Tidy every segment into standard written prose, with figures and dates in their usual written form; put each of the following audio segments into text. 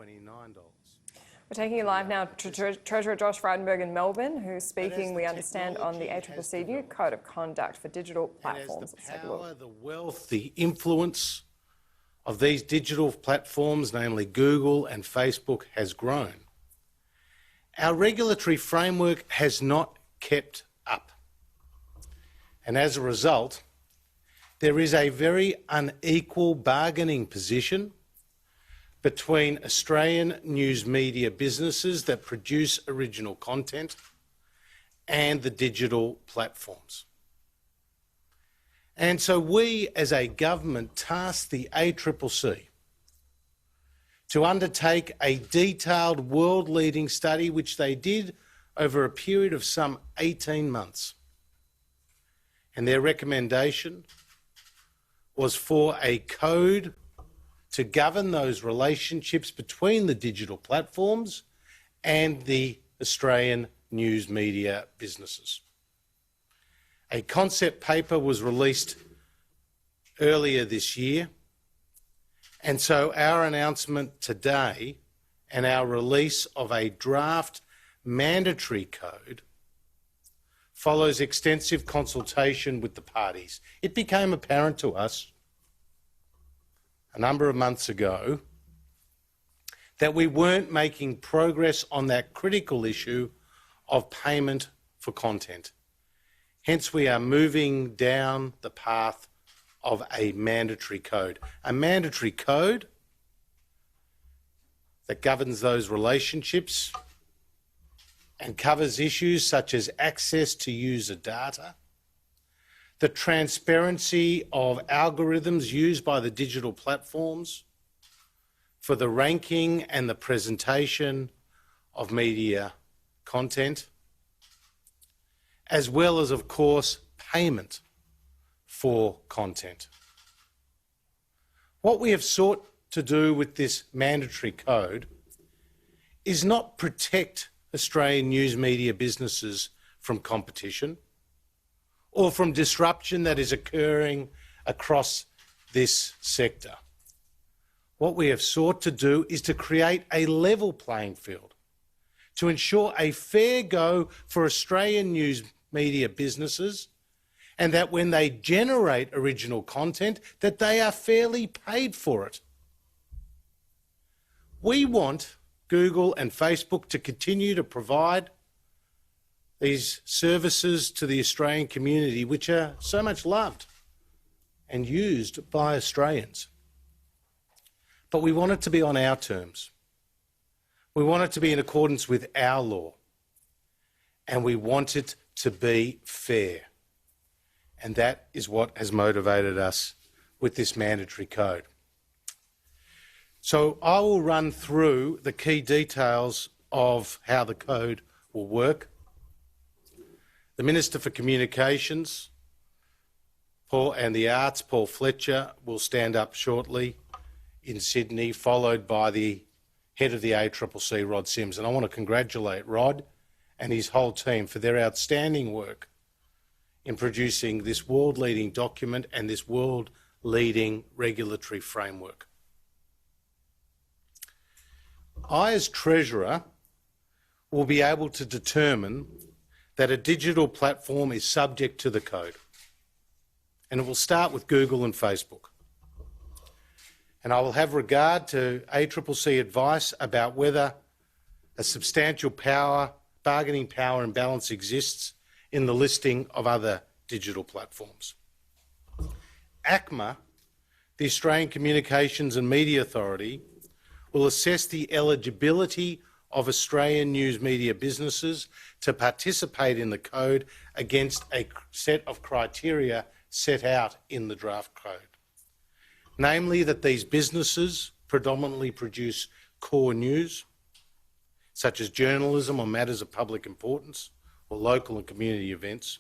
We're taking you live now to Treasurer Josh Frydenberg in Melbourne, who's speaking, we understand, on the ACCC new Code of Conduct for digital platforms. Let's take a look. The wealth, the influence of these digital platforms, namely Google and Facebook, has grown, our regulatory framework has not kept up. And as a result, there is a very unequal bargaining position between Australian news media businesses that produce original content and the digital platforms. And so we, as a government, tasked the ACCC to undertake a detailed world-leading study, which they did over a period of some 18 months. And their recommendation was for a code to govern those relationships between the digital platforms and the Australian news media businesses. A concept paper was released earlier this year, and so our announcement today and our release of a draft mandatory code follows extensive consultation with the parties. It became apparent to us a number of months ago that we weren't making progress on that critical issue of payment for content. Hence, we are moving down the path of a mandatory code. A mandatory code that governs those relationships and covers issues such as access to user data, the transparency of algorithms used by the digital platforms for the ranking and the presentation of media content, as well as, of course, payment for content. What we have sought to do with this mandatory code is not protect Australian news media businesses from competition or from disruption that is occurring across this sector. What we have sought to do is to create a level playing field, to ensure a fair go for Australian news media businesses, and that when they generate original content, that they are fairly paid for it. We want Google and Facebook to continue to provide these services to the Australian community, which are so much loved and used by Australians. But we want it to be on our terms. We want it to be in accordance with our law. And we want it to be fair. And that is what has motivated us with this mandatory code. So I will run through the key details of how the code will work. The Minister for Communications and the Arts, Paul Fletcher, will stand up shortly in Sydney, followed by the head of the ACCC, Rod Sims. And I want to congratulate Rod and his whole team for their outstanding work in producing this world-leading document and this world-leading regulatory framework. I, as Treasurer, will be able to determine that a digital platform is subject to the code. And it will start with Google and Facebook. And I will have regard to ACCC advice about whether a substantial bargaining power imbalance exists in the listing of other digital platforms. ACMA, the Australian Communications and Media Authority, will assess the eligibility of Australian news media businesses to participate in the code against a set of criteria set out in the draft code. Namely, that these businesses predominantly produce core news, such as journalism on matters of public importance or local and community events,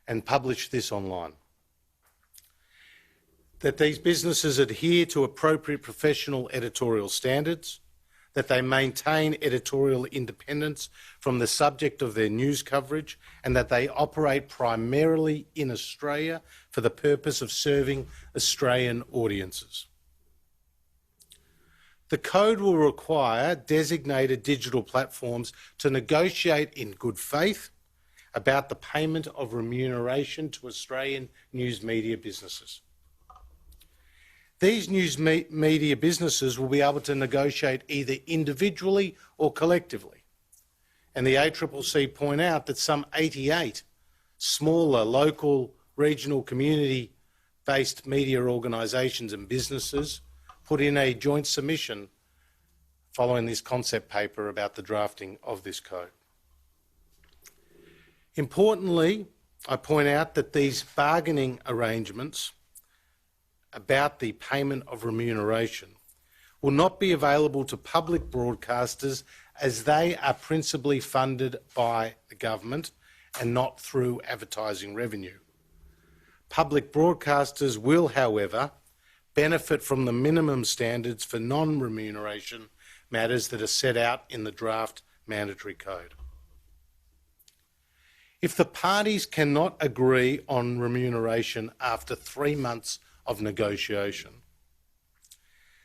and publish this online. That these businesses adhere to appropriate professional editorial standards, that they maintain editorial independence from the subject of their news coverage, and that they operate primarily in Australia for the purpose of serving Australian audiences. The code will require designated digital platforms to negotiate in good faith about the payment of remuneration to Australian news media businesses. These news media businesses will be able to negotiate either individually or collectively. And the ACCC point out that some 88 smaller local, regional, community-based media organisations and businesses put in a joint submission following this concept paper about the drafting of this code. Importantly, I point out that these bargaining arrangements about the payment of remuneration will not be available to public broadcasters as they are principally funded by the government and not through advertising revenue. Public broadcasters will, however, benefit from the minimum standards for non-remuneration matters that are set out in the draft mandatory code. If the parties cannot agree on remuneration after 3 months of negotiation,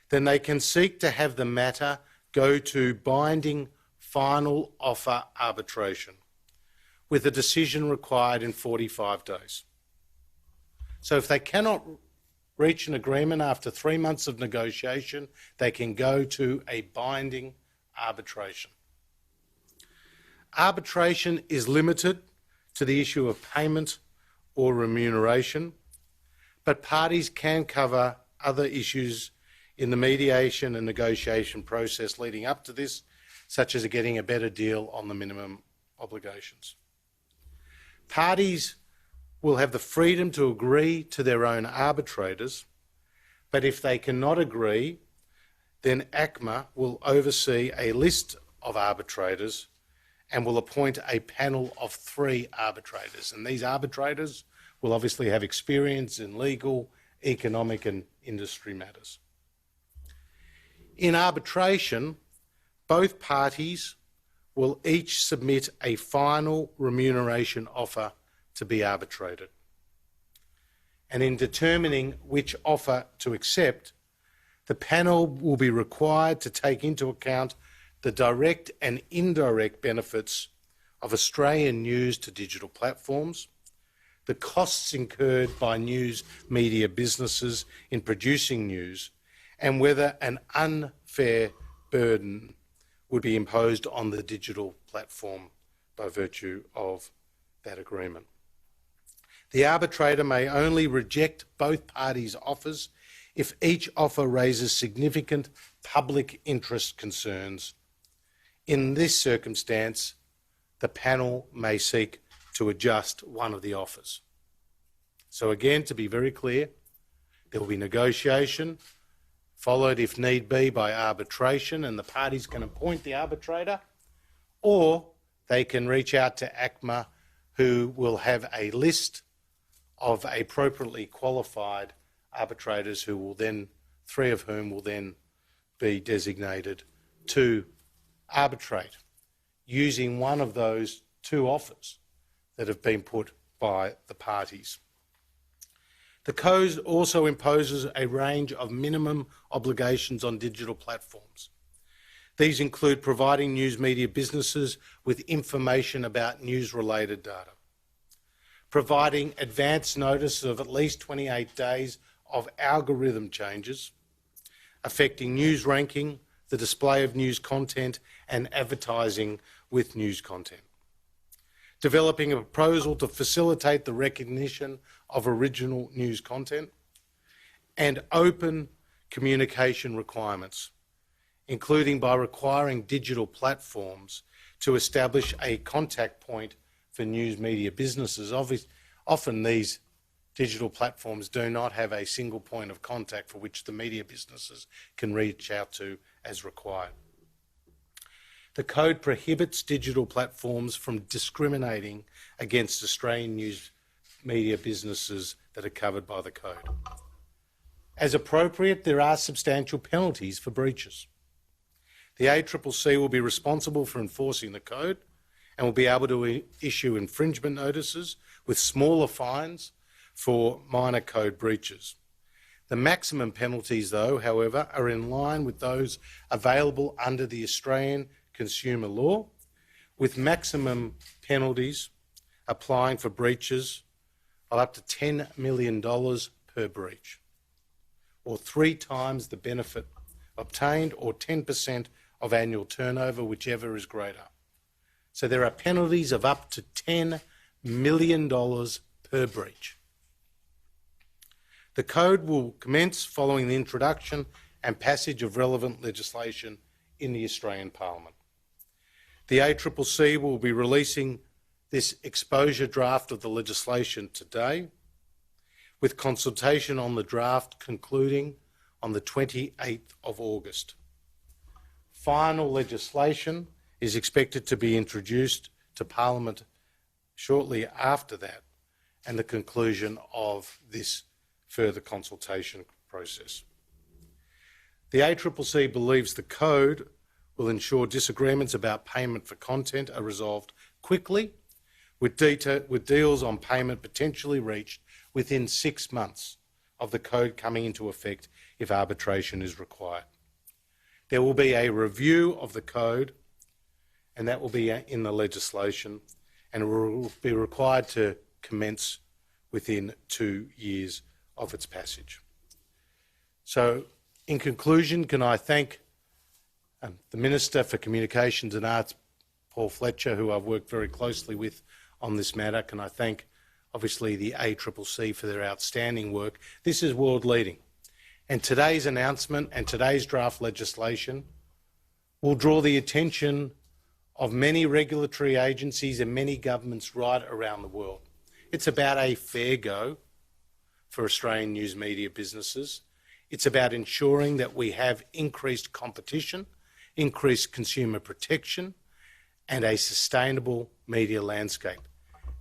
then they can seek to have the matter go to binding final offer arbitration, with a decision required in 45 days. So if they cannot reach an agreement after 3 months of negotiation, they can go to a binding arbitration. Arbitration is limited to the issue of payment or remuneration, but parties can cover other issues in the mediation and negotiation process leading up to this, such as getting a better deal on the minimum obligations. Parties will have the freedom to agree to their own arbitrators, but if they cannot agree, then ACMA will oversee a list of arbitrators and will appoint a panel of 3 arbitrators. And these arbitrators will obviously have experience in legal, economic and industry matters. In arbitration, both parties will each submit a final remuneration offer to be arbitrated. And in determining which offer to accept, the panel will be required to take into account the direct and indirect benefits of Australian news to digital platforms, the costs incurred by news media businesses in producing news, and whether an unfair burden would be imposed on the digital platform by virtue of that agreement. The arbitrator may only reject both parties' offers if each offer raises significant public interest concerns. In this circumstance, the panel may seek to adjust one of the offers. So again, to be very clear, there will be negotiation, followed if need be by arbitration, and the parties can appoint the arbitrator, or they can reach out to ACMA, who will have a list of appropriately qualified arbitrators who will then, 3 of whom will then be designated to arbitrate using one of those 2 offers that have been put by the parties. The Code also imposes a range of minimum obligations on digital platforms. These include providing news media businesses with information about news-related data, providing advance notice of at least 28 days of algorithm changes affecting news ranking, the display of news content and advertising with news content, developing a proposal to facilitate the recognition of original news content, and open communication requirements, including by requiring digital platforms to establish a contact point for news media businesses. Often these digital platforms do not have a single point of contact for which the media businesses can reach out to as required. The Code prohibits digital platforms from discriminating against Australian news media businesses that are covered by the Code. As appropriate, there are substantial penalties for breaches. The ACCC will be responsible for enforcing the Code and will be able to issue infringement notices with smaller fines for minor Code breaches. The maximum penalties, though, however, are in line with those available under the Australian consumer law, with maximum penalties applying for breaches of up to $10 million per breach, or 3 times the benefit obtained, or 10% of annual turnover, whichever is greater. So there are penalties of up to $10 million per breach. The Code will commence following the introduction and passage of relevant legislation in the Australian Parliament. The ACCC will be releasing this exposure draft of the legislation today, with consultation on the draft concluding on the 28th of August. Final legislation is expected to be introduced to Parliament shortly after that and the conclusion of this further consultation process. The ACCC believes the Code will ensure disagreements about payment for content are resolved quickly, with deals on payment potentially reached within 6 months of the Code coming into effect if arbitration is required. There will be a review of the Code, and that will be in the legislation, and it will be required to commence within 2 years of its passage. So, in conclusion, can I thank the Minister for Communications and Arts, Paul Fletcher, who I've worked very closely with on this matter. Can I thank, obviously, the ACCC for their outstanding work. This is world leading. And today's announcement and today's draft legislation will draw the attention of many regulatory agencies and many governments right around the world. It's about a fair go for Australian news media businesses. It's about ensuring that we have increased competition, increased consumer protection, and a sustainable media landscape.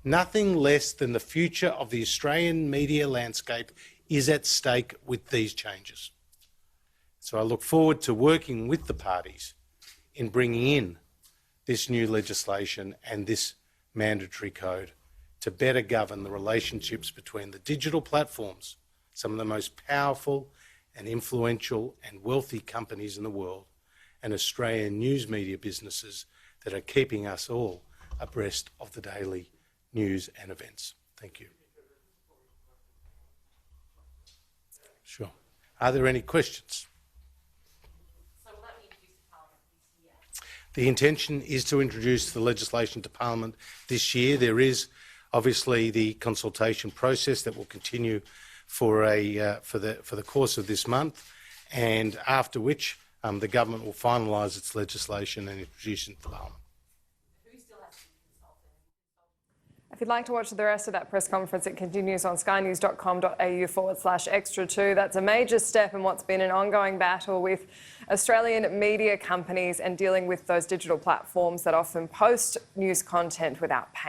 Nothing less than the future of the Australian media landscape is at stake with these changes. So I look forward to working with the parties in bringing in this new legislation and this mandatory code to better govern the relationships between the digital platforms, some of the most powerful and influential and wealthy companies in the world, and Australian news media businesses that are keeping us all abreast of the daily news and events. Thank you. Sure. Are there any questions? So will that be introduced to Parliament this year? The intention is to introduce the legislation to Parliament this year. There is obviously the consultation process that will continue for the course of this month, and after which the government will finalise its legislation and introduce it to Parliament. Who still has to be consulted? If you'd like to watch the rest of that press conference, it continues on skynews.com.au/extra2. That's a major step in what's been an ongoing battle with Australian media companies and dealing with those digital platforms that often post news content without paying.